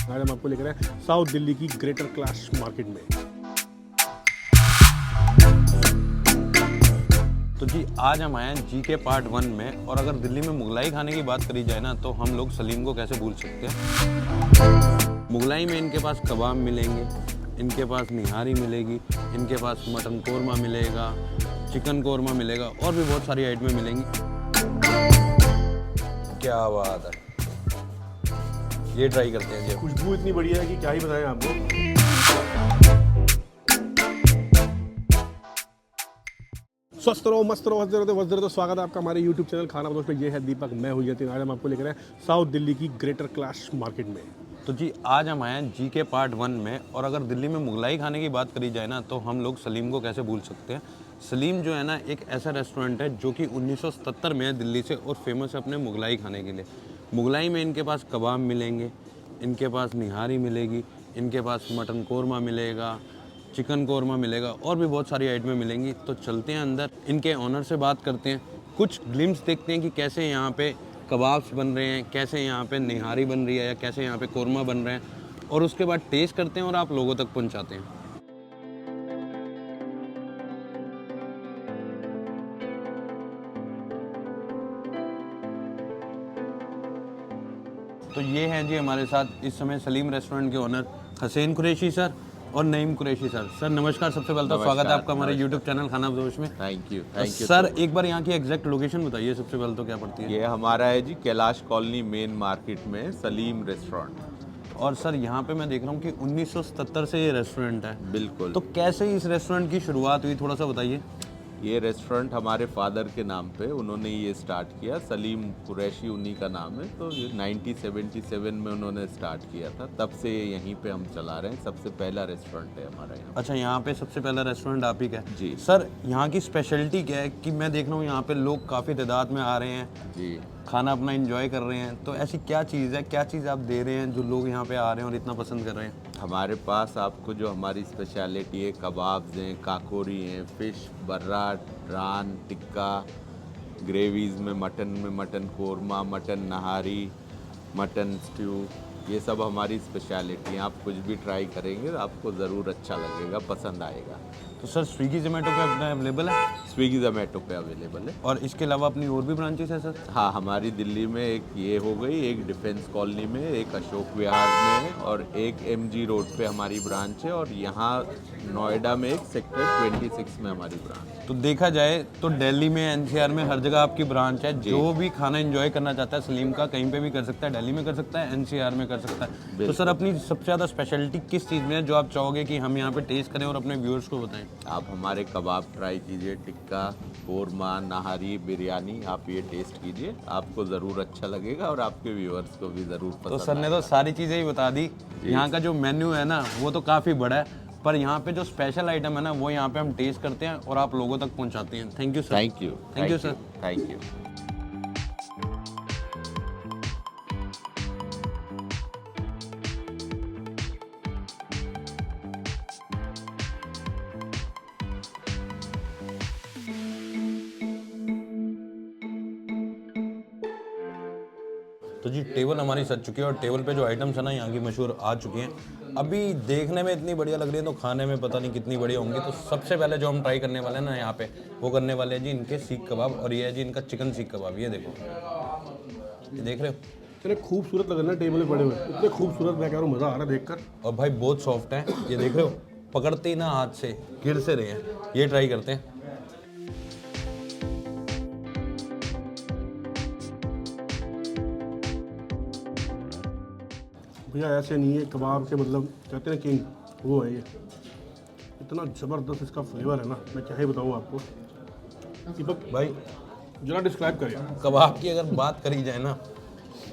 आज हम आपको लेकर आए साउथ दिल्ली की ग्रेटर क्लास मार्केट में। तो जी आज हम आए हैं जीके पार्ट 1 में। और अगर दिल्ली में मुगलाई खाने की बात करी जाए ना तो हम लोग सलीम को कैसे भूल सकते हैं। मुगलाई में इनके पास कबाब मिलेंगे, इनके पास निहारी मिलेगी, इनके पास मटन कोरमा मिलेगा, चिकन कोरमा मिलेगा और भी बहुत सारी आइटमें मिलेंगी। क्या बात है, ये ट्राई करते हैं जी। खुशबू इतनी बढ़िया है कि क्या ही बताएं आपको। स्वस्थ रहो, मस्त रहो, हंसते रहो, वजर। तो स्वागत है आपका हमारे YouTube चैनल खाना बदोश पे। ये है दीपक, मैं हूं यतिन। आज हम आपको लेकर आए साउथ दिल्ली की ग्रेटर क्लास मार्केट में। तो जी आज हम आए हैं जीके पार्ट 1 में। और अगर दिल्ली में मुगलाई खाने की बात करी जाए ना तो हम लोग सलीम को कैसे भूल सकते हैं। सलीम जो है ना एक ऐसा रेस्टोरेंट है जो कि 1977 में है दिल्ली से और फेमस है अपने मुगलाई खाने के लिए। मुगलाई में इनके पास कबाब मिलेंगे, इनके पास निहारी मिलेगी, इनके पास मटन कोरमा मिलेगा, चिकन कोरमा मिलेगा और भी बहुत सारी आइटमें मिलेंगी। तो चलते हैं अंदर, इनके ऑनर से बात करते हैं, कुछ ग्लिम्स देखते हैं कि कैसे यहाँ पे कबाब्स बन रहे हैं, कैसे यहाँ पे निहारी बन रही है या कैसे यहाँ पे कोरमा बन रहे हैं। और उसके बाद टेस्ट करते हैं और आप लोगों तक पहुँचाते हैं। तो ये हैं जी हमारे साथ इस समय सलीम रेस्टोरेंट के ओनर हसैन कुरैशी सर और नईम कुरैशी सर। सर नमस्कार, सबसे पहले तो स्वागत है आपका हमारे यूट्यूब चैनल खाना बदोश में। थैंक यू सर एक बार यहाँ की एग्जैक्ट लोकेशन बताइए सबसे पहले तो क्या पड़ती है। ये हमारा है जी कैलाश कॉलोनी मेन मार्केट में सलीम रेस्टोरेंट। और सर यहाँ पे मैं देख रहा हूँ कि 1977 से ये रेस्टोरेंट है। बिल्कुल। तो कैसे इस रेस्टोरेंट की शुरुआत हुई, थोड़ा सा बताइए। ये रेस्टोरेंट हमारे फादर के नाम पे उन्होंने ये स्टार्ट किया, सलीम कुरैशी उन्हीं का नाम है। तो ये 1977 में उन्होंने स्टार्ट किया था, तब से यहीं पे हम चला रहे हैं। सबसे पहला रेस्टोरेंट है हमारा यहाँ। अच्छा, यहाँ पे सबसे पहला रेस्टोरेंट आप ही का है जी। सर। यहाँ की स्पेशलिटी क्या है कि मैं देख रहा हूँ यहाँ पे लोग काफ़ी तादाद में आ रहे हैं जी, खाना अपना एंजॉय कर रहे हैं। तो ऐसी क्या चीज़ है, क्या चीज़ आप दे रहे हैं जो लोग यहाँ पे आ रहे हैं और इतना पसंद कर रहे हैं। हमारे पास आपको जो हमारी स्पेशलिटी है, कबाब्स हैं, काकोरी हैं, फिश, बर्रा, रान, टिक्का, ग्रेवीज़ में mutton korma, mutton nahari, mutton stew, ये सब हमारी स्पेशलिटी है। आप कुछ भी ट्राई करेंगे तो आपको ज़रूर अच्छा लगेगा, पसंद आएगा। तो सर स्विगी जोमेटो पे अपना अवेलेबल है। स्विगी जोमेटो पे अवेलेबल है। और इसके अलावा अपनी और भी ब्रांचेस है सर। हाँ, हमारी दिल्ली में एक ये हो गई, एक डिफेंस कॉलोनी में, एक अशोक विहार में है और एक MG रोड पे हमारी ब्रांच है। और यहाँ नोएडा में एक सेक्टर 26 में हमारी ब्रांच है। तो देखा जाए तो दिल्ली में, NCR में हर जगह आपकी ब्रांच है। जो भी खाना एंजॉय करना चाहता है सलीम का, कहीं पे भी कर सकता है। दिल्ली में कर सकता है, NCR में कर सकता है। तो सर अपनी सबसे ज़्यादा स्पेशलिटी किस चीज़ में है जो आप चाहोगे कि हम यहाँ पे टेस्ट करें और अपने व्यूअर्स को बताएं। आप हमारे कबाब ट्राई कीजिए, टिक्का, कोरमा, नहारी, बिरयानी, आप ये टेस्ट कीजिए, आपको ज़रूर अच्छा लगेगा और आपके व्यूअर्स को भी ज़रूर तो पसंद सर ने तो सारी चीज़ें ही बता दी। यहाँ का जो मेन्यू है ना वो तो काफ़ी बड़ा है, पर यहाँ पे जो स्पेशल आइटम है ना वो यहाँ पे हम टेस्ट करते हैं और आप लोगों तक पहुँचाते हैं। Thank you sir. Thank you sir. Thank you. तो जी टेबल हमारी सज चुकी है और टेबल पे जो आइटम्स है ना यहाँ की मशहूर आ चुकी हैं। अभी देखने में इतनी बढ़िया लग रही है तो खाने में पता नहीं कितनी बढ़िया होंगी। तो सबसे पहले जो हम ट्राई करने वाले हैं ना यहाँ पे वो करने वाले हैं जी इनके सीख कबाब। और ये है जी इनका चिकन सीख कबाब। ये देखो, ये देख रहे हो, इतने खूबसूरत लग रहे हैं टेबल पे पड़े हुए, इतने खूबसूरत, मैं कह रहा हूँ मज़ा आ रहा है देखकर। और भाई बहुत सॉफ्ट है। ये देख रहे हो, पकड़ते ही ना हाथ से गिर से रहे हैं। ये ट्राई करते हैं। भैया ऐसे नहीं है, कबाब के मतलब कहते हैं किंग, वो है ये। इतना ज़बरदस्त इसका फ्लेवर है ना, मैं क्या ही बताऊँ आपको। दीपक भाई जरा डिस्क्राइब करिए। कबाब की अगर बात करी जाए ना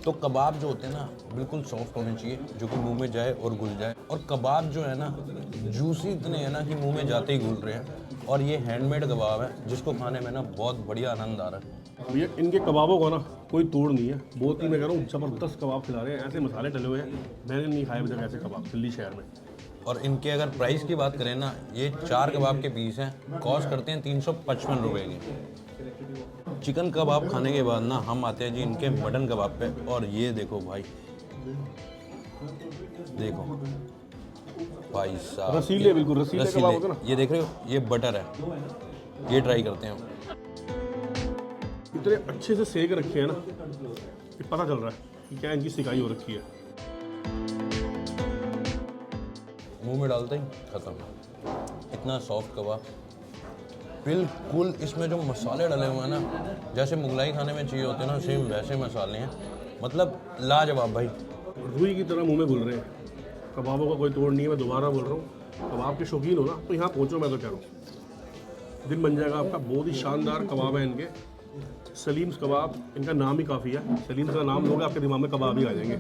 तो कबाब जो होते हैं ना बिल्कुल सॉफ्ट होने चाहिए, जो कि मुंह में जाए और घुल जाए। और कबाब जो है ना जूसी इतने हैं ना कि मुंह में जाते ही घुल रहे हैं। और ये हैंडमेड कबाब है जिसको खाने में ना बहुत बढ़िया आनंद आ रहा है। भैया इनके कबाबों का ना कोई तोड़ नहीं है, बहुत ही मैं कह रहा हूँ ज़बरदस्त कबाब खिला रहे हैं। ऐसे मसाले डले हुए हैं, मैंने नहीं खाए अभी तक ऐसे कबाब दिल्ली शहर में। और इनके अगर प्राइस की बात करें ना, ये 4 कबाब के पीस हैं, कॉस्ट करते हैं 355 रुपये के। चिकन कबाब खाने के बाद ना हम आते हैं जी इनके मटन कबाब पे। और ये देखो भाई, देखो भाई साहब, रसीले, बिल्कुल रसीले कबाब होते हैं ना। ये देख रहे हो, ये बटर है, ये ट्राई करते हैं हम। इतने अच्छे से सेक रखे हैं ना कि पता चल रहा है कि क्या इनकी सिकाई हो रखी है। मुंह में डालते ही खत्म। इतना सॉफ्ट कबाब, बिल्कुल इसमें जो मसाले डले हुए हैं ना, जैसे मुगलाई खाने में चाहिए होते हैं ना, सेम वैसे मसाले हैं। मतलब लाजवाब भाई। रुई की तरह मुंह में घुल रहे हैं। कबाबों का कोई तोड़ नहीं है, मैं दोबारा बोल रहा हूँ। कबाब के शौकीन हो ना तो यहाँ पहुँचो, मैं तो कह रहा हूँ दिन बन जाएगा आपका। बहुत ही शानदार कबाब है इनके, सलीम्स कबाब। इनका नाम ही काफ़ी है, सलीम्स का नाम लोगे आपके दिमाग में कबाब ही आ जाएंगे।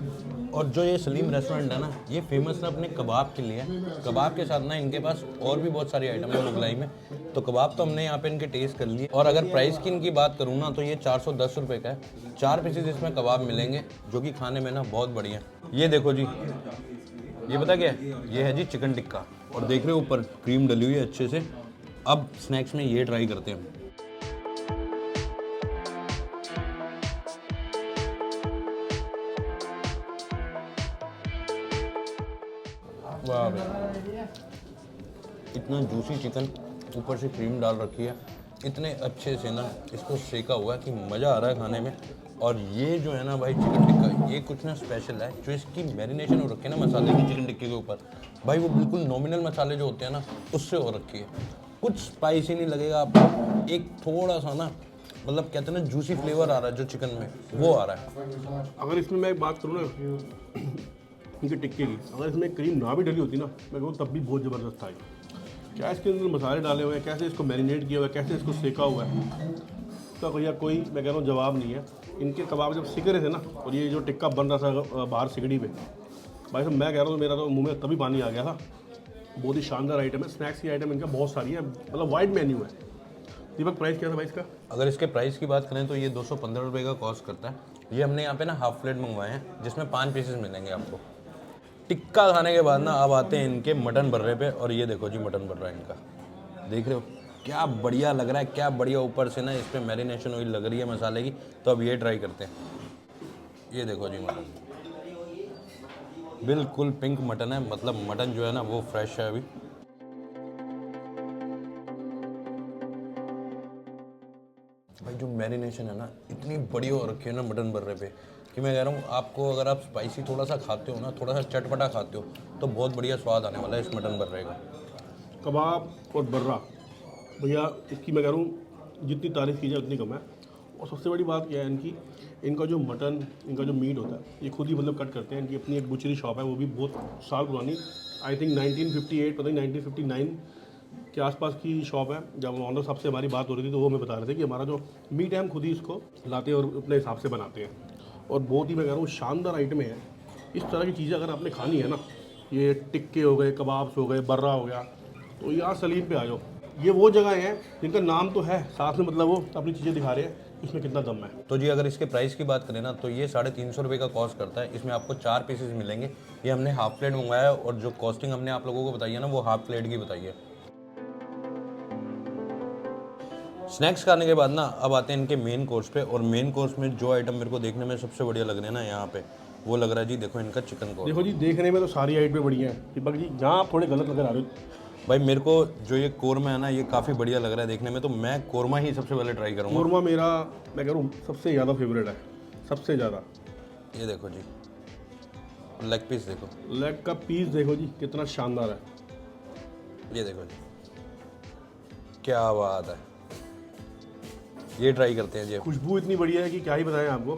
और जो ये सलीम रेस्टोरेंट है ना, ये फेमस है अपने कबाब के लिए। कबाब के साथ ना इनके पास और भी बहुत सारी आइटम है मुगलाई में। तो कबाब तो हमने यहाँ पे इनके टेस्ट कर लिए। और अगर प्राइस की इनकी बात करूँ ना, तो ये 410 रुपये का है। 4 पीसेज इसमें कबाब मिलेंगे, जो कि खाने में ना बहुत बढ़िया है। ये देखो जी, ये पता क्या है, ये है जी चिकन टिक्का। और देख रहे हो ऊपर क्रीम डली हुई है अच्छे से। अब स्नैक्स में ये ट्राई करते हैं। वाह भाई, इतना जूसी चिकन, ऊपर से क्रीम डाल रखी है, इतने अच्छे से ना इसको सेका हुआ है कि मज़ा आ रहा है खाने में। और ये जो है ना भाई चिकन टिक्का, ये कुछ ना स्पेशल है। जो इसकी मैरिनेशन हो रखी है ना मसाले की चिकन टिक्के के ऊपर, भाई वो बिल्कुल नॉमिनल मसाले जो होते हैं ना उससे हो रखी है। कुछ स्पाइसी नहीं लगेगा आपको, एक थोड़ा सा ना मतलब कहते हैं ना जूसी फ्लेवर आ रहा है जो चिकन में, वो आ रहा है। अगर इसमें मैं एक बात करूँ ना इनके टिक्के की, अगर इसमें क्रीम ना भी डली होती ना, मैं कहूँ तब भी बहुत ज़बरदस्त था। क्या इसके अंदर मसाले डाले हुए हैं, कैसे इसको मैरिनेट किया हुआ है, कैसे इसको सेका हुआ है, तो भैया कोई मैं कह रहा हूँ जवाब नहीं है। इनके कबाब जब सिक रहे थे ना, और ये जो टिक्का बन रहा था बाहर सिगड़ी पे, भाई साहब मैं कह रहा हूँ मेरा तो मुंह में तभी पानी आ गया था। बहुत ही शानदार आइटम है। स्नैक्स की आइटम इनका बहुत सारी है, मतलब वाइड मेन्यू है। दीपक प्राइस क्या था भाई इसका? अगर इसके प्राइस की बात करें तो ये 215 रुपये का कॉस्ट करता है। ये हमने यहाँ पे ना हाफ प्लेट मंगवाए हैं, जिसमें 5 पीसेस मिलेंगे आपको। टिक्का खाने के बाद ना अब आते हैं इनके मटन बर्रे पे। और ये देखो जी मटन बर्रा इनका, देख रहे हो क्या बढ़िया लग रहा है, क्या बढ़िया ऊपर से ना इस पर मैरिनेशन ऑयल लग रही है मसाले की। तो अब ये ट्राई करते हैं। ये देखो जी मटन, बिल्कुल पिंक मटन है, मतलब मटन जो है ना वो फ्रेश है अभी। भाई जो मैरिनेशन है ना इतनी बढ़िया हो रखी है ना मटन बर्रे पे, कि मैं कह रहा हूँ आपको, अगर आप स्पाइसी थोड़ा सा खाते हो ना, थोड़ा सा चटपटा खाते हो, तो बहुत बढ़िया स्वाद आने वाला है इस मटन बर्रे का। कबाब और बर्रा भैया, इसकी मैं कह रहा हूँ जितनी तारीफ़ की जाए उतनी कम है। और सबसे बड़ी बात क्या है इनकी, इनका जो मटन, इनका जो मीट होता है, ये खुद ही मतलब कट करते हैं। इनकी अपनी एक बुचरी शॉप है, वो भी बहुत साल पुरानी, आई थिंक 1958 पता नहीं 1959 के आसपास की शॉप है। जब ऑनर साहब से हमारी बात हो रही थी तो वो हमें बता रहे थे कि हमारा जो मीट है हम खुद ही इसको लाते हैं और अपने हिसाब से बनाते हैं। और बहुत ही मैं कह रहा हूँ शानदार आइटम है। इस तरह की चीज़ें अगर आपने खानी है ना, ये टिक्के हो गए, कबाब्स हो गए, बर्रा हो गया, तो यहाँ सलीम पे आ जाओ। ये वो जगह हैं जिनका नाम तो है, साथ में मतलब वो अपनी चीज़ें दिखा रहे हैं इसमें कितना दम है। तो जी अगर इसके प्राइस की बात करें ना, तो ये 350 रुपये का कॉस्ट करता है। इसमें आपको 4 पीसेस मिलेंगे। ये हमने हाफ प्लेट मंगवाया है, और जो कॉस्टिंग हमने आप लोगों को बताई है ना, वो हाफ प्लेट की बताई है। स्नैक्स खाने के बाद ना अब आते हैं इनके मेन कोर्स पे। और मेन कोर्स में जो आइटम मेरे को देखने में सबसे बढ़िया लग रहे हैं ना यहाँ पे, वो लग रहा है जी, देखो इनका चिकन कोर्स। देखो जी, देखने में तो सारी आइटमें बढ़िया हैं दीपक जी, यहाँ आप थोड़े गलत नजर आ रहे हो। भाई मेरे को जो ये कोरमा है ना, ये काफ़ी बढ़िया लग रहा है देखने में, तो मैं कोरमा ही सबसे पहले ट्राई करूँगा। कोरमा मेरा मैं कह रहा हूँ सबसे ज़्यादा फेवरेट है, सबसे ज़्यादा। ये देखो जी, लेग पीस देखो, लेग का पीस देखो जी कितना शानदार है। ये देखो जी, क्या बात है। ये ट्राई करते हैं जी। खुशबू इतनी बढ़िया है कि क्या ही बताएं आपको।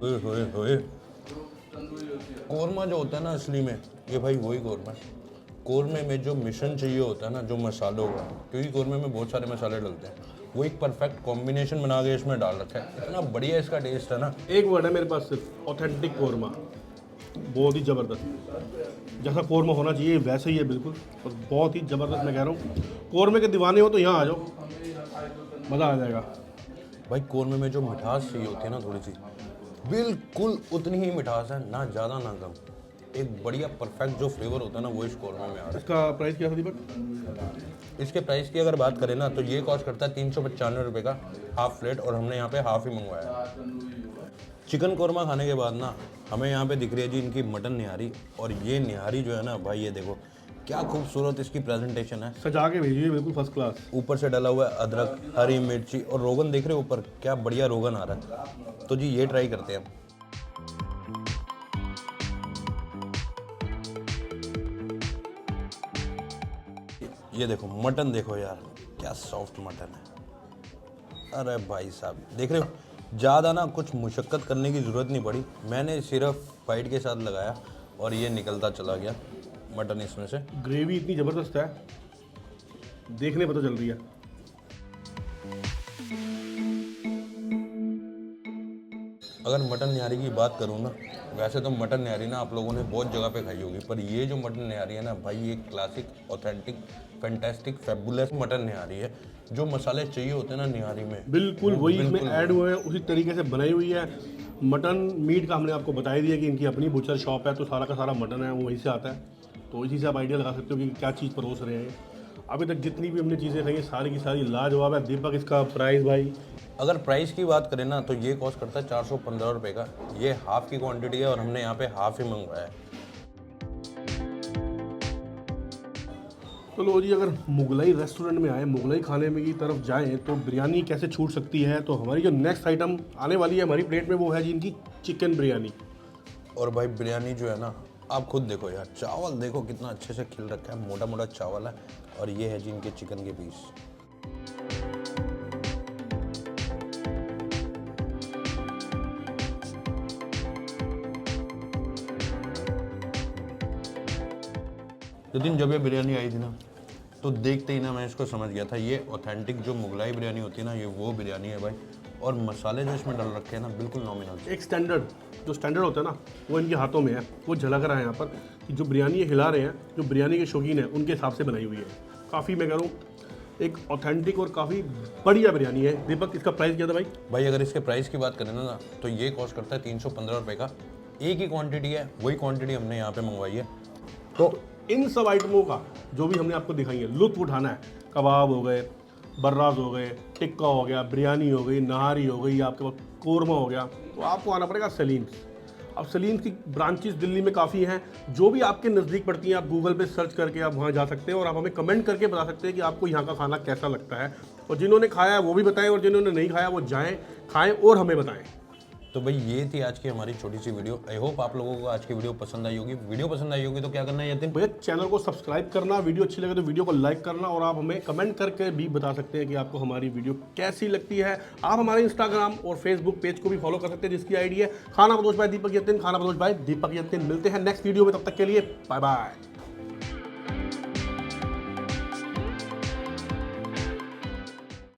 ओए होए होए, कोरमा जो होता है ना असली में, ये भाई वही कोरमा है। कोरमे में जो मिश्रण चाहिए होता है ना, जो मसालों का, क्योंकि कोरमे में बहुत सारे मसाले डलते हैं, वो एक परफेक्ट कॉम्बिनेशन बना के इसमें डाल रखा है। इतना बढ़िया इसका टेस्ट है ना। एक वर्ड है मेरे पास सिर्फ, ऑथेंटिक कोरमा। बहुत ही ज़बरदस्त, जैसा कोरमा होना चाहिए वैसे ही है बिल्कुल, और बहुत ही ज़बरदस्त। मैं कह रहा हूँ कोरमे के दीवाने हो तो यहाँ आ जाओ, मज़ा आ जाएगा। भाई कोरमे में जो मिठास चाहिए होती है ना थोड़ी सी, बिल्कुल उतनी ही मिठास है, ना ज़्यादा ना कम। एक बढ़िया परफेक्ट जो फ्लेवर होता है ना वो इस कौरमा में आ रहा है। इसका प्राइस क्या था दीपक? इसके प्राइस की अगर बात करें ना तो ये कॉस्ट करता है 395 रुपये का हाफ प्लेट, और हमने यहाँ पे हाफ ही मंगवाया है। चिकन कौरमा खाने के बाद ना हमें यहाँ पे दिख रही है जी इनकी मटन निहारी, और ये निहारी जो है ना भाई ये देखो क्या खूबसूरत इसकी प्रेजेंटेशन है। सजा के भेजिए बिल्कुल फर्स्ट क्लास। ऊपर से डला हुआ है अदरक, हरी मिर्ची और रोगन, देख रहे हो ऊपर क्या बढ़िया रोगन आ रहा है। तो जी ये ट्राई करते हैं। ये देखो मटन, देखो यार क्या सॉफ्ट मटन है। अरे भाई साहब देख रहे हो, ज़्यादा ना कुछ मुशक्क़त करने की ज़रूरत नहीं पड़ी, मैंने सिर्फ बाइट के साथ लगाया और ये निकलता चला गया मटन इसमें से। ग्रेवी इतनी ज़बरदस्त है, देखने पता चल रही है। अगर मटन निहारी की बात करूँ ना, वैसे तो मटन निहारी ना आप लोगों ने बहुत जगह पे खाई होगी, पर ये जो मटन निहारी है ना भाई, ये classic authentic fantastic fabulous mutton nihari है। जो मसाले चाहिए होते हैं ना निहारी में, बिल्कुल वही इसमें ऐड हुए हैं, उसी तरीके से बनाई हुई है। मटन मीट का हमने आपको बता ही दिया कि इनकी अपनी बुचर शॉप है, तो सारा का सारा मटन है वो वहीं से आता है, तो इसी से आप आइडिया लगा सकते हो कि क्या चीज़ परोस रहे हैं। अभी तक जितनी भी हमने चीज़ें खाई हैं सारी की सारी लाजवाब है। दीपक इसका प्राइस भाई? अगर प्राइस की बात करें ना तो ये कॉस्ट करता है 415 रुपये का। ये हाफ की क्वांटिटी है और हमने यहाँ पे हाफ ही मंगवाया है। तो लो जी, अगर मुगलाई रेस्टोरेंट में आए, मुगलाई खाने में की तरफ जाएं तो बिरयानी कैसे छूट सकती है। तो हमारी जो नेक्स्ट आइटम आने वाली है हमारी प्लेट में वो है जी इनकी चिकन बिरयानी। और भाई बिरयानी जो है ना, आप खुद देखो यार, चावल देखो कितना अच्छे से खिल रखा है, मोटा मोटा चावल है, और ये है जी इनके चिकन के पीस। लेकिन जब ये बिरयानी आई थी ना तो देखते ही ना मैं इसको समझ गया था, ये ऑथेंटिक जो मुगलाई बिरयानी होती है ना, ये वो बिरयानी है भाई। और मसाले जो इसमें डाल रखे हैं ना बिल्कुल नॉमिनल। एक जो स्टैंडर्ड होता है ना वो इनके हाथों में है, वो झलक रहा है यहाँ पर कि जो बिरयानी ये हिला रहे हैं, जो बिरयानी के शौकीन है उनके हिसाब से बनाई हुई है। काफ़ी मैं कह रहा हूँ एक ऑथेंटिक और काफ़ी बढ़िया बिरयानी है। दीपक इसका प्राइस क्या था भाई? भाई अगर इसके प्राइस की बात करें ना तो ये कॉस्ट करता है 315 रुपये का। एक ही क्वांटिटी है, वही क्वांटिटी हमने यहाँ पे मंगवाई है। तो इन सब आइटमों का जो भी हमने आपको दिखाई है लुत्फ उठाना है। कबाब हो गए, बर्राज हो गए, टिक्का हो गया, बिरयानी हो गई, नहारी हो गई, आपके पास कोरमा हो गया, तो आपको आना पड़ेगा सलीम्स। अब सलीम्स की ब्रांचेस दिल्ली में काफ़ी हैं, जो भी आपके नज़दीक पड़ती हैं आप गूगल पे सर्च करके आप वहाँ जा सकते हैं और आप हमें कमेंट करके बता सकते हैं कि आपको यहाँ का खाना कैसा लगता है। और जिन्होंने खाया है वो भी बताएं, और जिन्होंने नहीं खाया वो जाएँ खाएँ और हमें बताएं। तो भाई ये थी आज की हमारी छोटी सी वीडियो। आई होप आप लोगों को आज की वीडियो पसंद आई होगी। वीडियो पसंद आई होगी तो क्या करना है यतीन? भैया चैनल को सब्सक्राइब करना, वीडियो अच्छी लगे तो वीडियो को लाइक करना, और आप हमें कमेंट करके भी बता सकते हैं कि आपको हमारी वीडियो कैसी लगती है। आप हमारे इंस्टाग्राम और फेसबुक पेज को भी फॉलो कर सकते हैं जिसकी आईडी है खाना बदोश बाय दीपक यतीन, खाना बदोश बाय दीपक यतीन। मिलते हैं नेक्स्ट वीडियो में, तब तक के लिए बाय बाय।